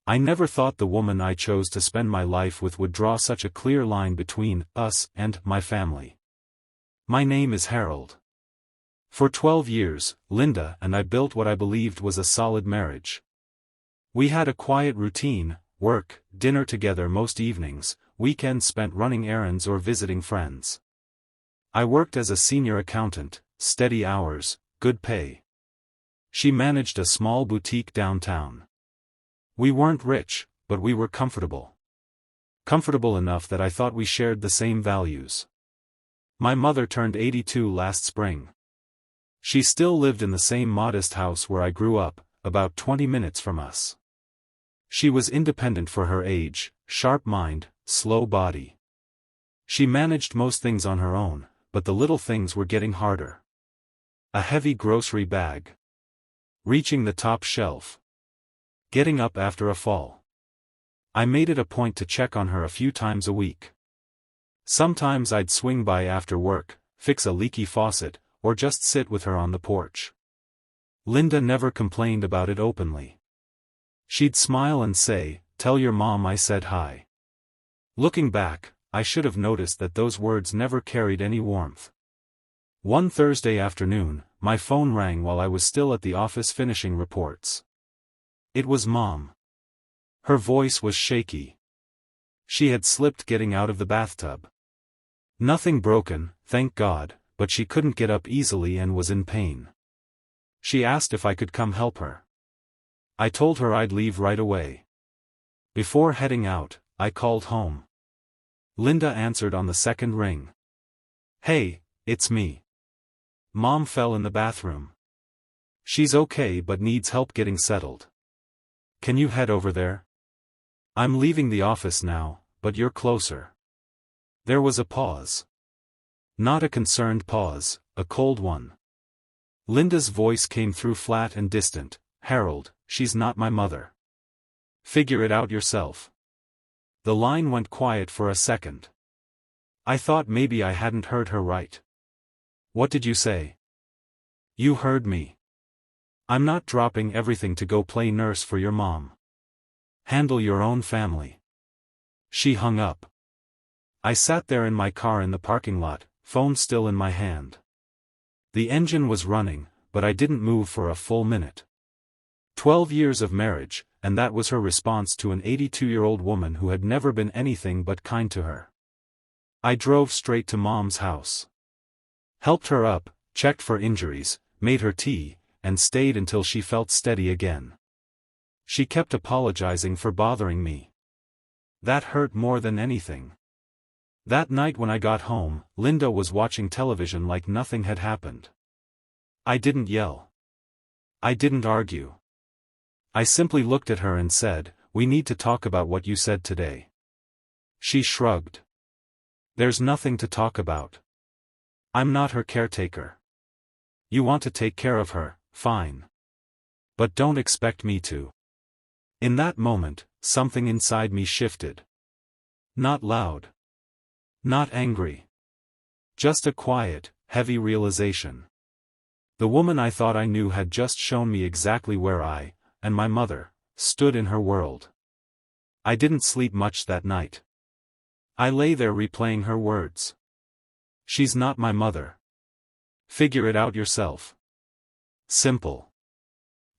I never thought the woman I chose to spend my life with would draw such a clear line between us and my family. My name is Harold. For 12 years, Linda and I built what I believed was a solid marriage. We had a quiet routine, work, dinner together most evenings, weekends spent running errands or visiting friends. I worked as a senior accountant, steady hours, good pay. She managed a small boutique downtown. We weren't rich, but we were comfortable. Comfortable enough that I thought we shared the same values. My mother turned 82 last spring. She still lived in the same modest house where I grew up, about 20 minutes from us. She was independent for her age, sharp mind, slow body. She managed most things on her own, but the little things were getting harder. A heavy grocery bag. Reaching the top shelf. Getting up after a fall. I made it a point to check on her a few times a week. Sometimes I'd swing by after work, fix a leaky faucet, or just sit with her on the porch. Linda never complained about it openly. She'd smile and say, "Tell your mom I said hi." Looking back, I should have noticed that those words never carried any warmth. One Thursday afternoon, my phone rang while I was still at the office finishing reports. It was Mom. Her voice was shaky. She had slipped getting out of the bathtub. Nothing broken, thank God, but she couldn't get up easily and was in pain. She asked if I could come help her. I told her I'd leave right away. Before heading out, I called home. Linda answered on the second ring. "Hey, it's me. Mom fell in the bathroom. She's okay but needs help getting settled. Can you head over there? I'm leaving the office now, but you're closer." There was a pause. Not a concerned pause, a cold one. Linda's voice came through flat and distant. "Harold, she's not my mother. Figure it out yourself." The line went quiet for a second. I thought maybe I hadn't heard her right. "What did you say?" "You heard me. I'm not dropping everything to go play nurse for your mom. Handle your own family." She hung up. I sat there in my car in the parking lot, phone still in my hand. The engine was running, but I didn't move for a full minute. 12 years of marriage, and that was her response to an 82-year-old woman who had never been anything but kind to her. I drove straight to Mom's house. Helped her up, checked for injuries, made her tea, and stayed until she felt steady again. She kept apologizing for bothering me. That hurt more than anything. That night when I got home, Linda was watching television like nothing had happened. I didn't yell. I didn't argue. I simply looked at her and said, "We need to talk about what you said today." She shrugged. "There's nothing to talk about. I'm not her caretaker. You want to take care of her, fine. But don't expect me to." In that moment, something inside me shifted. Not loud. Not angry. Just a quiet, heavy realization. The woman I thought I knew had just shown me exactly where I, and my mother, stood in her world. I didn't sleep much that night. I lay there replaying her words. "She's not my mother. Figure it out yourself." Simple.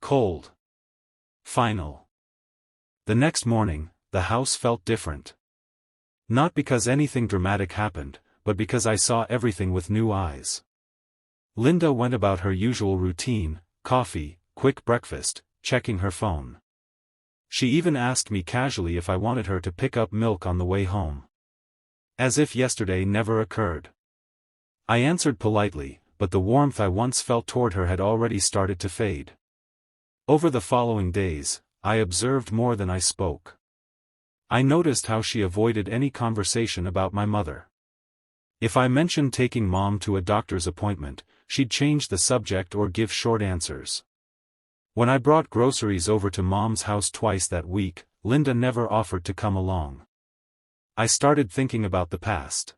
Cold. Final. The next morning, the house felt different. Not because anything dramatic happened, but because I saw everything with new eyes. Linda went about her usual routine, coffee, quick breakfast, checking her phone. She even asked me casually if I wanted her to pick up milk on the way home. As if yesterday never occurred. I answered politely, but the warmth I once felt toward her had already started to fade. Over the following days, I observed more than I spoke. I noticed how she avoided any conversation about my mother. If I mentioned taking Mom to a doctor's appointment, she'd change the subject or give short answers. When I brought groceries over to Mom's house twice that week, Linda never offered to come along. I started thinking about the past.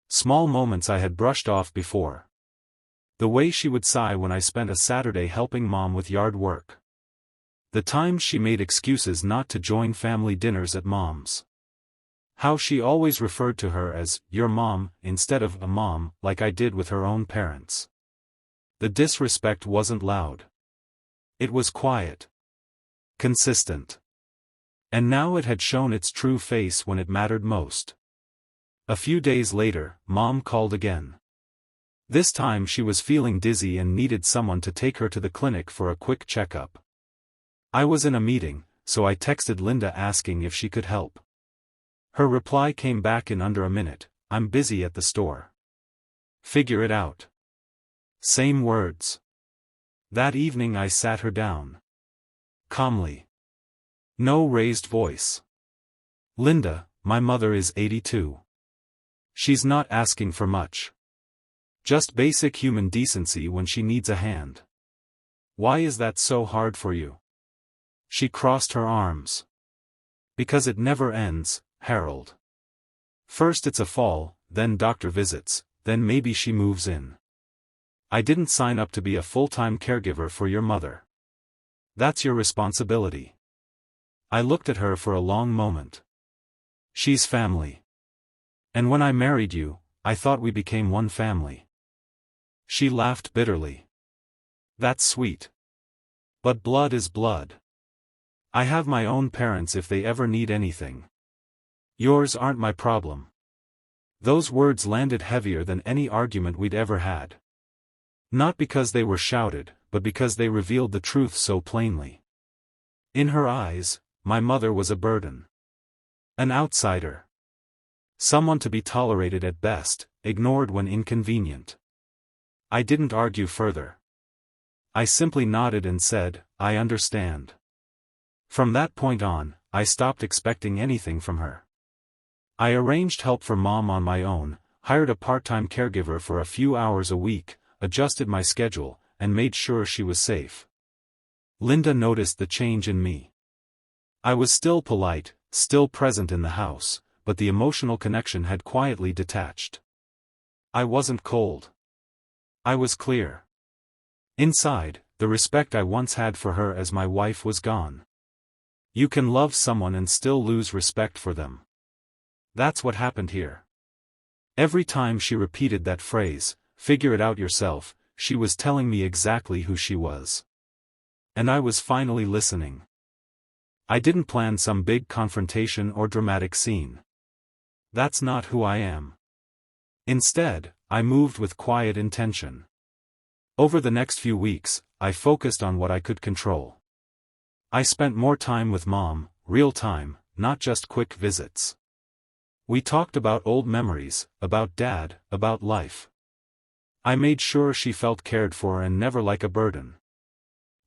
Small moments I had brushed off before. The way she would sigh when I spent a Saturday helping Mom with yard work. The times she made excuses not to join family dinners at Mom's. How she always referred to her as, your mom, instead of a mom, like I did with her own parents. The disrespect wasn't loud. It was quiet. Consistent. And now it had shown its true face when it mattered most. A few days later, Mom called again. This time she was feeling dizzy and needed someone to take her to the clinic for a quick checkup. I was in a meeting, so I texted Linda asking if she could help. Her reply came back in under a minute, I'm busy at the store. Figure it out. Same words. That evening I sat her down. Calmly. No raised voice. Linda, my mother is 82. She's not asking for much. Just basic human decency when she needs a hand. Why is that so hard for you? She crossed her arms. Because it never ends, Harold. First it's a fall, then doctor visits, then maybe she moves in. I didn't sign up to be a full-time caregiver for your mother. That's your responsibility. I looked at her for a long moment. She's family. And when I married you, I thought we became one family. She laughed bitterly. That's sweet. But blood is blood. I have my own parents if they ever need anything. Yours aren't my problem. Those words landed heavier than any argument we'd ever had. Not because they were shouted, but because they revealed the truth so plainly. In her eyes, my mother was a burden. An outsider. Someone to be tolerated at best, ignored when inconvenient. I didn't argue further. I simply nodded and said, I understand. From that point on, I stopped expecting anything from her. I arranged help for Mom on my own, hired a part-time caregiver for a few hours a week, adjusted my schedule, and made sure she was safe. Linda noticed the change in me. I was still polite, still present in the house, but the emotional connection had quietly detached. I wasn't cold. I was clear. Inside, the respect I once had for her as my wife was gone. You can love someone and still lose respect for them. That's what happened here. Every time she repeated that phrase, figure it out yourself, she was telling me exactly who she was. And I was finally listening. I didn't plan some big confrontation or dramatic scene. That's not who I am. Instead, I moved with quiet intention. Over the next few weeks, I focused on what I could control. I spent more time with Mom, real time, not just quick visits. We talked about old memories, about Dad, about life. I made sure she felt cared for and never like a burden.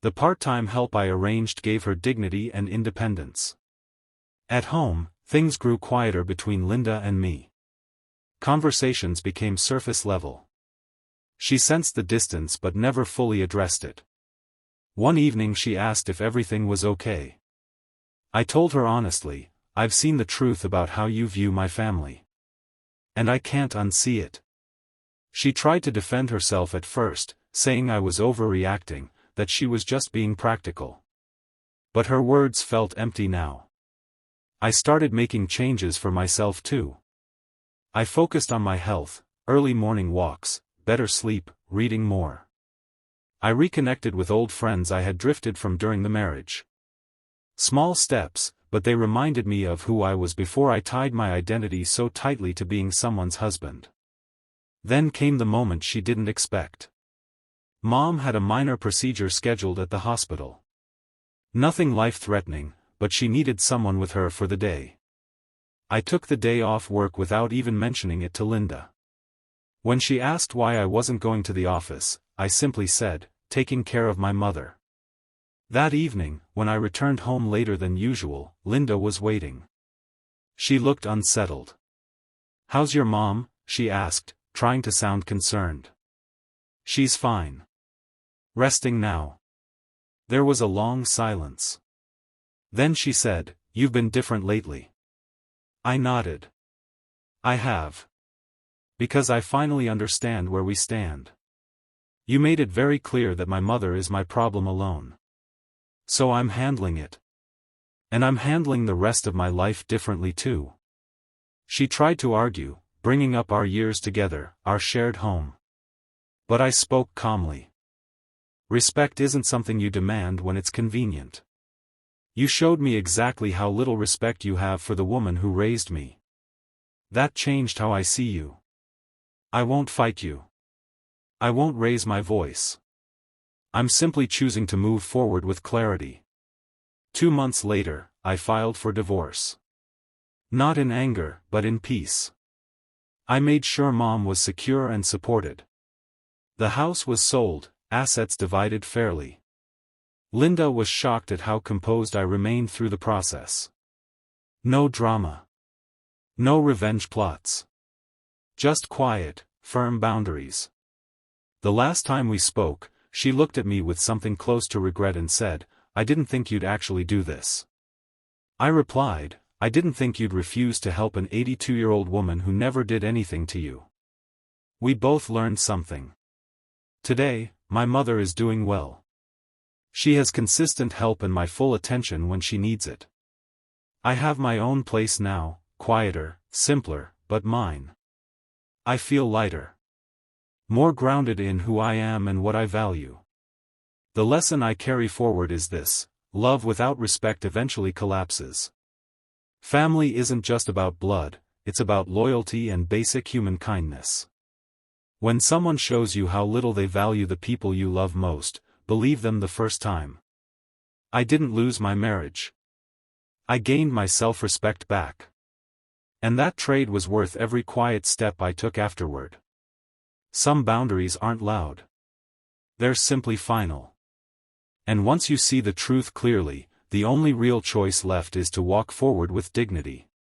The part-time help I arranged gave her dignity and independence. At home, things grew quieter between Linda and me. Conversations became surface level. She sensed the distance but never fully addressed it. One evening she asked if everything was okay. I told her honestly, I've seen the truth about how you view my family. And I can't unsee it. She tried to defend herself at first, saying I was overreacting, that she was just being practical. But her words felt empty now. I started making changes for myself too. I focused on my health, early morning walks, better sleep, reading more. I reconnected with old friends I had drifted from during the marriage. Small steps, but they reminded me of who I was before I tied my identity so tightly to being someone's husband. Then came the moment she didn't expect. Mom had a minor procedure scheduled at the hospital. Nothing life-threatening, but she needed someone with her for the day. I took the day off work without even mentioning it to Linda. When she asked why I wasn't going to the office, I simply said, taking care of my mother. That evening, when I returned home later than usual, Linda was waiting. She looked unsettled. "How's your mom?" she asked, trying to sound concerned. "She's fine. Resting now." There was a long silence. Then she said, "You've been different lately." I nodded. "I have. Because I finally understand where we stand. You made it very clear that my mother is my problem alone. So I'm handling it. And I'm handling the rest of my life differently too. She tried to argue, bringing up our years together, our shared home. But I spoke calmly. Respect isn't something you demand when it's convenient. You showed me exactly how little respect you have for the woman who raised me. That changed how I see you. I won't fight you. I won't raise my voice. I'm simply choosing to move forward with clarity. 2 months later, I filed for divorce. Not in anger, but in peace. I made sure Mom was secure and supported. The house was sold, assets divided fairly. Linda was shocked at how composed I remained through the process. No drama. No revenge plots. Just quiet, firm boundaries. The last time we spoke, she looked at me with something close to regret and said, "I didn't think you'd actually do this." I replied, "I didn't think you'd refuse to help an 82-year-old woman who never did anything to you." We both learned something. Today, my mother is doing well. She has consistent help and my full attention when she needs it. I have my own place now, quieter, simpler, but mine. I feel lighter. More grounded in who I am and what I value. The lesson I carry forward is this: love without respect eventually collapses. Family isn't just about blood, it's about loyalty and basic human kindness. When someone shows you how little they value the people you love most, believe them the first time. I didn't lose my marriage. I gained my self-respect back. And that trade was worth every quiet step I took afterward. Some boundaries aren't loud. They're simply final. And once you see the truth clearly, the only real choice left is to walk forward with dignity.